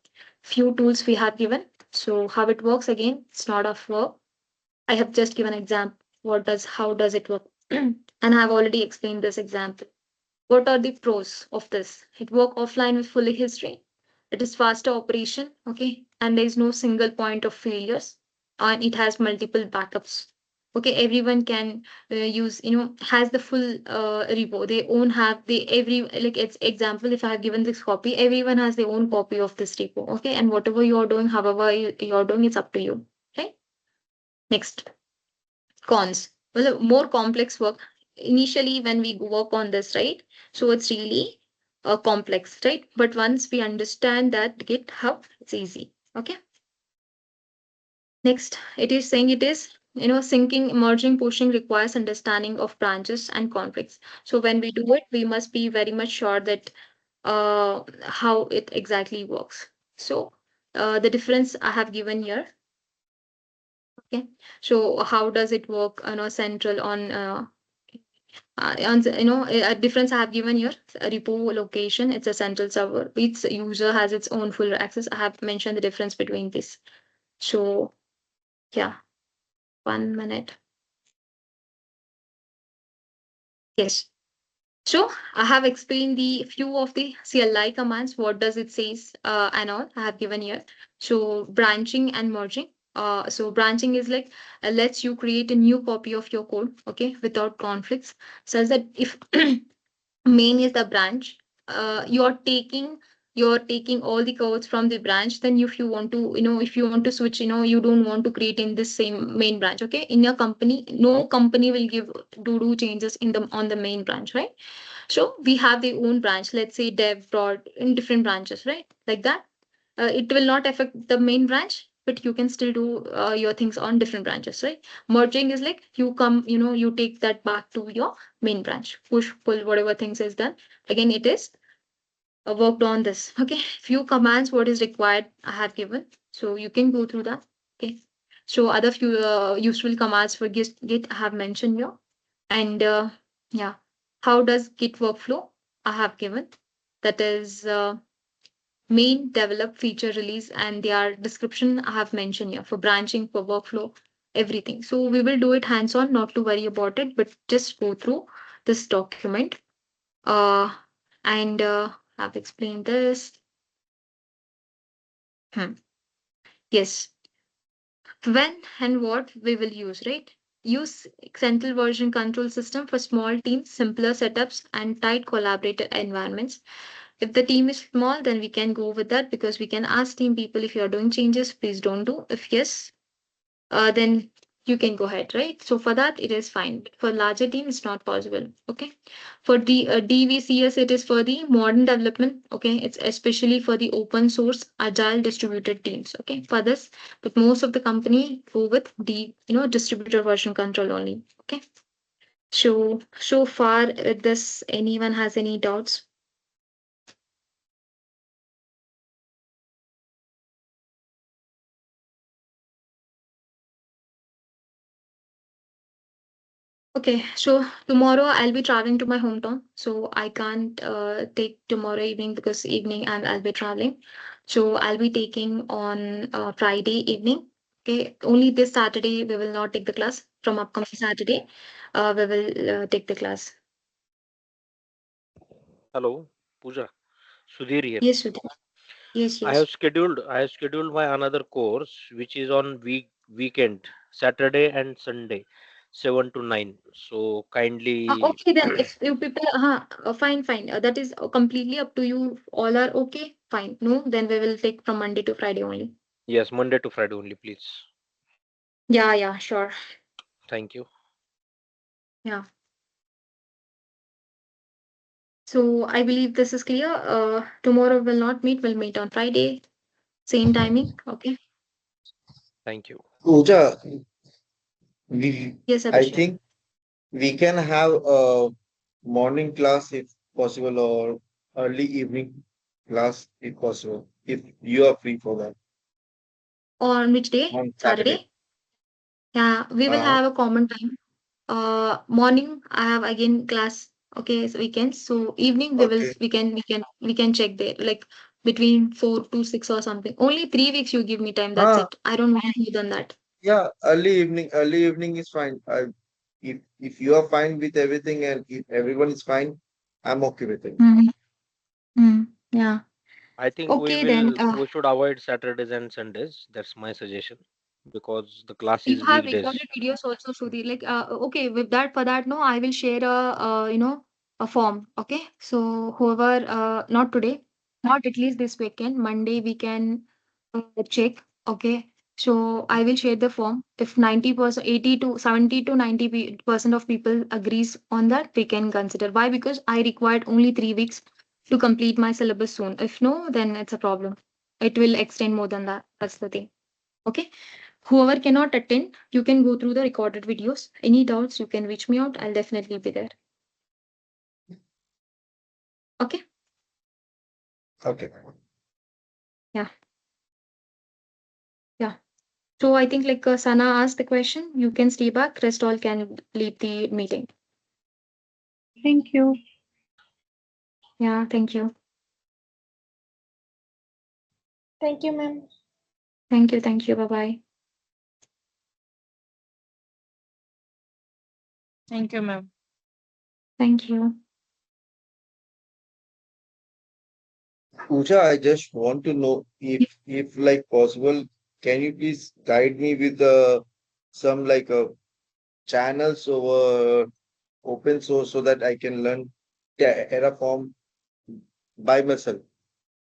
Few tools we have given. So how it works again, it's not of work. I have just given an example. How does it work? And I have already explained this example. What are the pros of this? It work offline with full history. It is faster operation, okay, and there is no single point of failures, and it has multiple backups. Okay, everyone can use, has the full repo. They own have the every like it's example. If I have given this copy, everyone has their own copy of this repo. Okay, and whatever you are doing, however you're doing, it's up to you. Okay. Next. Cons. Well, more complex work. Initially, when we work on this, right? So it's really complex, right? But once we understand that GitHub, it's easy. Okay. Next, it is saying it is, syncing, merging, pushing requires understanding of branches and conflicts. So when we do it, we must be very much sure that how it exactly works. So the difference I have given here. Okay. So how does it work? Central on a difference I have given here. A repo location, it's a central server. Each user has its own full access. I have mentioned the difference between this. So yeah, 1 minute. Yes. So I have explained the few of the CLI commands. What does it says and all I have given here. So branching and merging. So branching is like lets you create a new copy of your code, okay, without conflicts, such that if main is the branch, you're taking all the codes from the branch. Then if you want to, if you want to switch, you don't want to create in this same main branch. Okay, in your company, no company will give do changes in the on the main branch, right? So we have the own branch, let's say dev prod in different branches, right? Like that. It will not affect the main branch, but you can still do your things on different branches, right? Merging is like you come, you take that back to your main branch. Push, pull, whatever things is done. Again, it is worked on this. Okay, few commands, what is required, I have given. So you can go through that. Okay. So other few useful commands for Git I have mentioned here. And yeah, how does Git workflow? I have given. That is main, develop, feature, release, and their description I have mentioned here for branching, for workflow, everything. So we will do it hands-on, not to worry about it, but just go through this document. Uh, and I've explained this. Hmm. Yes. When and what we will use, right? Use central version control system for small teams, simpler setups, and tight collaborative environments. If the team is small, then we can go with that because we can ask team people if you are doing changes, please don't do. If yes, then you can go ahead, right? So for that, it is fine. For larger team, it's not possible. Okay. For the DVCS, it is for the modern development. Okay. It's especially for the open source, agile distributed teams. Okay. For this, but most of the company go with the, distributed version control only. Okay. So far with this, anyone has any doubts? Okay, so tomorrow I'll be traveling to my hometown, so I can't take tomorrow evening because evening I'll be traveling. So I'll be taking on Friday evening. Okay, only this Saturday we will not take the class. From upcoming Saturday, we will take the class. Hello, Pooja. Sudhir here. Yes, Sudha. Yes, I have yes. scheduled I have scheduled my another course which is on weekend, Saturday and Sunday, 7 to 9. So kindly, Okay, then if you people, fine, fine. That is completely up to you. All are okay, fine. No, then we will take from Monday to Friday only. yes, Monday to Friday only, please. Yeah, yeah, sure. Thank you. Yeah. So I believe this is clear. Tomorrow will not meet. We'll meet on Friday, same timing. Okay. Thank you. Pooja, we, Yes, I Abhishek. think we can have a morning class if possible, or early evening class if possible, if you are free for that On which day? on Saturday. Saturday. Yeah, we will Uh, have a common time. Morning I have again class. Okay, so weekends. So evening okay. we can check there like between 4 to 6 or something. Only 3 weeks you give me time. That's Ah, it. I don't want more than that. yeah, early evening is fine. If you are fine with everything and if everyone is fine, I'm okay with it. Mm-hmm. Yeah. I think Okay then. we should avoid Saturdays and Sundays. That's my suggestion because the class You is have weekdays. recorded videos also, Shruti. Like, okay, with that, for that, no, I will share a form. Okay. So whoever, not today, not at least this weekend, Monday we can check. Okay. So I will share the form. If 90%, 80 to 70 to 90% of people agrees on that, we can consider. Why? Because I required only 3 weeks to complete my syllabus soon. If no, then it's a problem. It will extend more than that. That's the thing. Okay. Whoever cannot attend, you can go through the recorded videos. Any doubts, you can reach me out. I'll definitely be there. Okay. Okay. Yeah. Yeah. So I think like Sana asked the question, you can stay back. Rest all can leave the meeting. Thank you. Yeah. Thank you. Thank you, ma'am. Thank you. Thank you. Bye bye. Thank you, ma'am. Thank you. Pooja, I just want to know if like possible, can you please guide me with some like channels over open source so that I can learn Terraform by myself.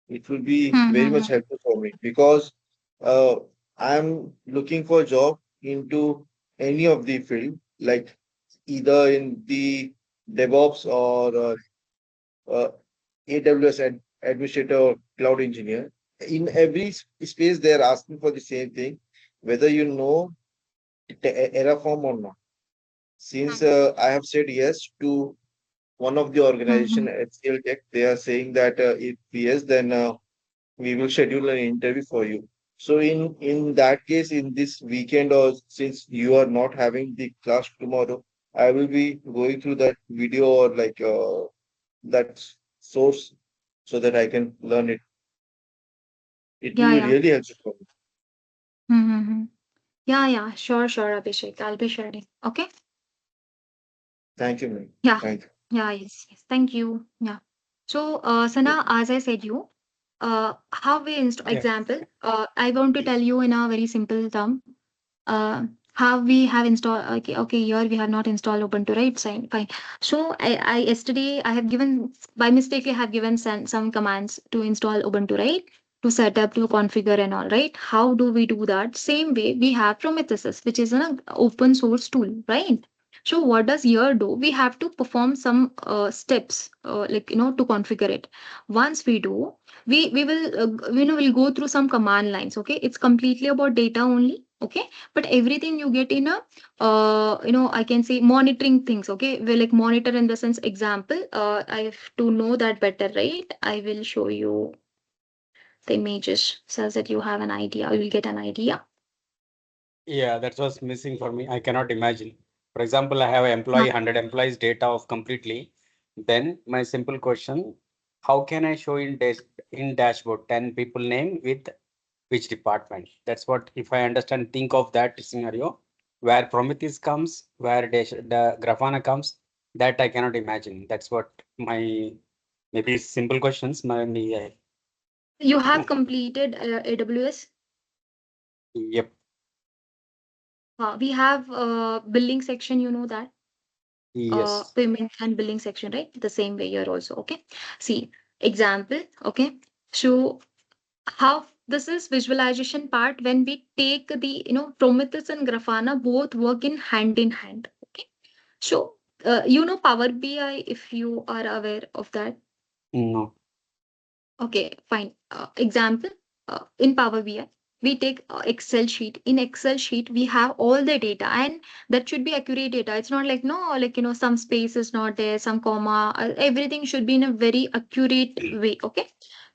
It will be very Mm-hmm. much helpful for me because uh, I'm looking for a job into any of the field, like either in the DevOps or AWS administrator or cloud engineer. In every space, they're asking for the same thing, whether you know Terraform or not. Since I have said yes to one of the Mm-hmm. organization HCL Tech, they are saying that if yes, then we will schedule an interview for you. So in that case, in this weekend, or since you are not having the class tomorrow, I will be going through that video or like that source so that I can learn it. It will Yeah. be Yeah. really helpful for me. Mm-hmm. Yeah. Yeah. Sure. Sure, Abhishek. I'll be sharing. Okay. Thank you, ma'am. Yeah. Thank Yeah. Yes. Yes. Thank you. Yeah. So, you. Sana, as I said, how we Yeah. example, I want to tell you in a very simple term. How we have installed, okay, here we have not installed Ubuntu, right? Fine. So I yesterday I have given, by mistake I have given some commands to install Ubuntu, right? To set up, to configure and all, right? How do we do that? Same way we have Prometheus, which is an open source tool, right? So what does here do? We have to perform some steps, to configure it. Once we do, we will we'll go through some command lines. Okay, it's completely about data only. Okay, but everything you get in a I can say monitoring things. Okay, we like monitor in the sense, example, I have to know that better, right? I will show you the images so that you have an idea, you will get an idea. Yeah, that was missing for me. I cannot imagine. For example, I have an employee, 100 employees data of completely. Then my simple question, how can I show in dashboard 10 people name with which department? That's what, if I understand, think of that scenario where Prometheus comes, where the Grafana comes, that I cannot imagine. That's what my maybe simple questions. You have completed AWS. Yep. We have billing section, you know that Yes. payment and billing section, right? The same way here also. Okay, see example. Okay, so how this is visualization part, when we take the Prometheus and Grafana both work in hand. Okay, so Power BI, if you are aware of that. No. Okay, fine. Example, in Power BI, we take Excel sheet. In Excel sheet, we have all the data, and that should be accurate data. It's not like, no, like, some space is not there, some comma, everything should be in a very accurate way. Okay.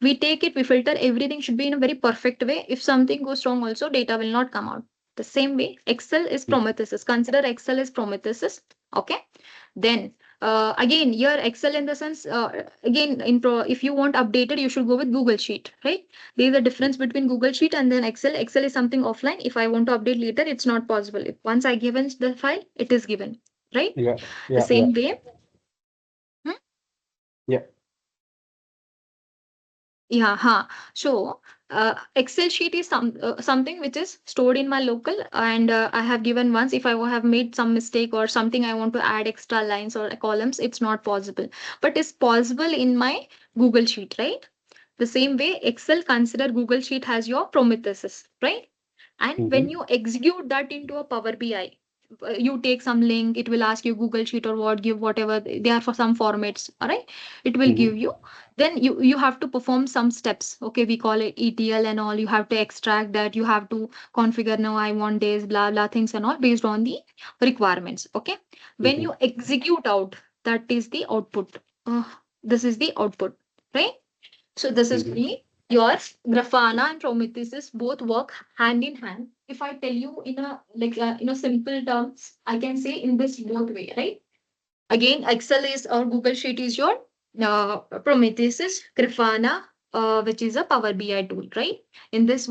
We take it, we filter, everything should be in a very perfect way. If something goes wrong, also data will not come out. The same way, Excel is Prometheus. Consider Excel is Prometheus. Okay. Then again, here Excel in the sense, again if you want updated, you should go with Google Sheet, right? There is a difference between Google Sheet and then Excel. Excel is something offline. If I want to update later, it's not possible. If once I given the file, it is given, right? Yeah. The Yeah. Yeah. same way. Hmm? Yeah. Yeah, huh. So, Excel sheet is something which is stored in my local, and I have given once. If I have made some mistake or something, I want to add extra lines or columns, it's not possible. But it's possible in my Google Sheet, right? The same way, Excel consider Google Sheet has your Prometheus, right? And when Mhm. you execute that into a Power BI, you take some link, it will ask you Google Sheet or what, give whatever they are for some formats, all right? It will give Mhm. you. Then you have to perform some steps. Okay, we call it ETL and all. You have to extract that. You have to configure. Now I want days, blah blah things and all based on the requirements. Okay, when Mhm. you execute out, that is the output. This is the output, right? So this is Mhm. me. Yours, Grafana and Prometheus both work hand in hand. If I tell you in a simple terms, I can say in this both way, right? Again, Excel is or Google Sheet is your Prometheus, Grafana, which is a Power BI tool, right? In this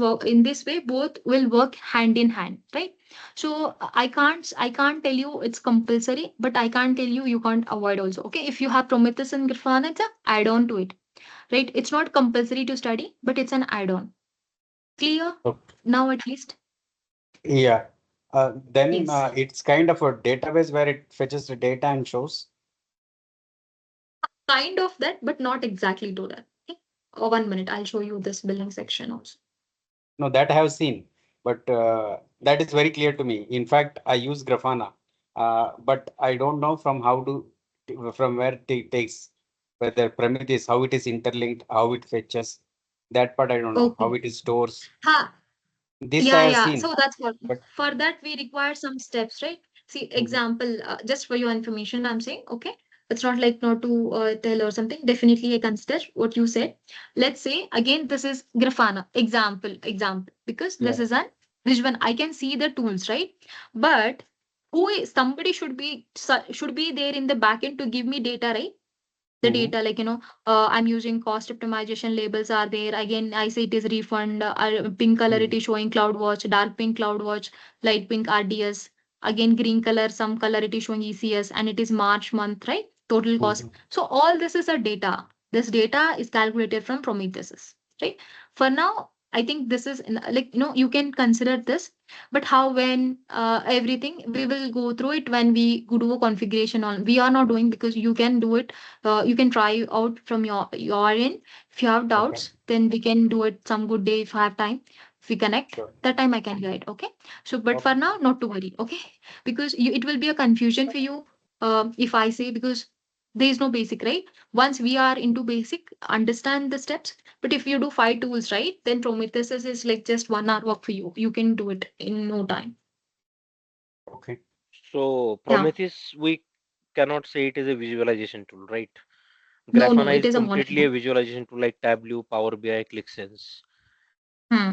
way, both will work hand in hand, right? So I can't tell you it's compulsory, but I can't tell you can't avoid also. Okay, if you have Prometheus and Grafana, it's a add-on to it, right? It's not compulsory to study, but it's an add-on. Clear Okay. now at least? Yeah. Then Yes. it's kind of a database where it fetches the data and shows. Kind of that, but not exactly to that. Okay. 1 minute, I'll show you this billing section also. No, that I have seen, but that is very clear to me. In fact, I use Grafana, but I don't know from where it takes, whether Prometheus, how it is interlinked, how it fetches. That part I don't know. How Okay. it stores. Ha. This I Yeah, have yeah. seen, So that's but for that we require some steps, right? See, Mhm. example, just for your information, I'm saying, okay, it's not like not to tell or something. Definitely, I consider what you said. Let's say again, this is Grafana example, because this Yeah. is an visual. I can see the tools, right? But somebody should be there in the backend to give me data, right? The Mhm. data, like I'm using cost optimization labels are there. Again, I say it is refund, pink color it Mhm. is showing CloudWatch, dark pink CloudWatch, light pink RDS, again green color, some color it is showing ECS, and it is March month, right? Total cost. Mhm. So all this is a data. This data is calculated from Prometheus, right? For now, I think this is you can consider this, but how, when, everything we will go through it when we go do a configuration on. We are not doing, because you can do it. You can try out from your end. If you have Okay. doubts, then we can do it some good day if I have time. If we connect, Sure. that time I can guide. Okay. So, but for Okay. now, not to worry. Okay, because it will be a confusion for you. If I say, because there is no basic, right? Once we are into basic, understand the steps. But if you do 5 tools, right, then Prometheus is like just 1 hour work for you. You can do it in no time. Okay. So Yeah. Prometheus, we cannot say it is a visualization tool, right? No, Grafana it is is a completely a monitoring. visualization tool like Tableau, Power BI, ClickSense. Hmm.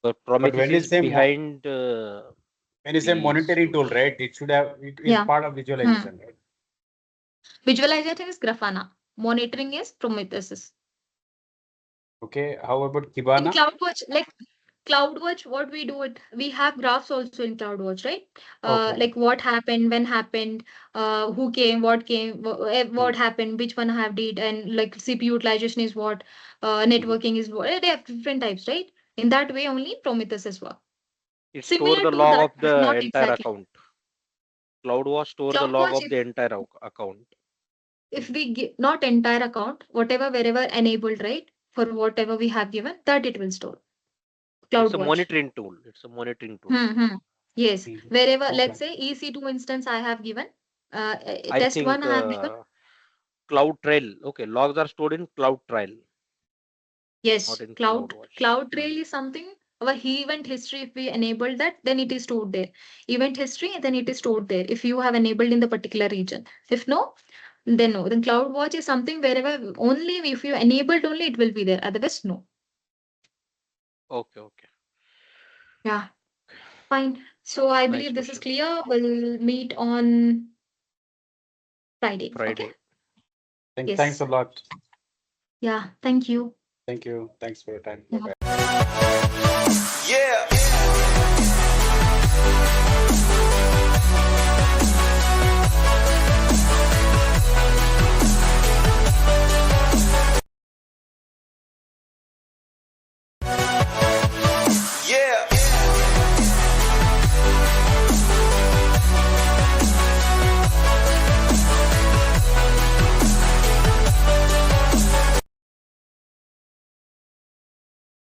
But But Prometheus when you is say behind these monitoring tool, tools. right? It is Yeah. part of Hmm. visualization, right? Visualization is Grafana. Monitoring is Prometheus. Okay. How about In Kibana? CloudWatch, CloudWatch, what we do it, we have graphs also in CloudWatch, right? Okay. Like what happened, when happened, who came, Hmm. what happened, which one have did, and like CPU utilization is what, Hmm. networking is what. They have different types, right? In that way, only Prometheus as well. It store Similar the to log that, of but the not entire exactly. account. CloudWatch store the log CloudWatch, of the entire account. if we give not entire account, whatever wherever enabled, right? For whatever we have given, that it will store. It's a CloudWatch. monitoring tool. It's a monitoring tool. Hmm. Yes. Hmm. Wherever, let's Okay. say EC2 instance I have given, I test one think I have given. Cloud Trail. Okay, logs are stored in Cloud Trail, not Yes, in CloudWatch. Cloud Trail is something. Our event history, if we enable that, then it is stored there. Event history, then it is stored there. If you have enabled in the particular region. If no, then no. Then CloudWatch is something wherever only if you enabled only it will be there. Otherwise, no. Okay, okay. Yeah, fine. So I Nice believe this is question. clear. We'll meet on Friday. Okay. Friday. Thanks Yes. a lot. Yeah. Thank you. Thank you. Thanks for your time. Yeah. Bye bye. Yeah.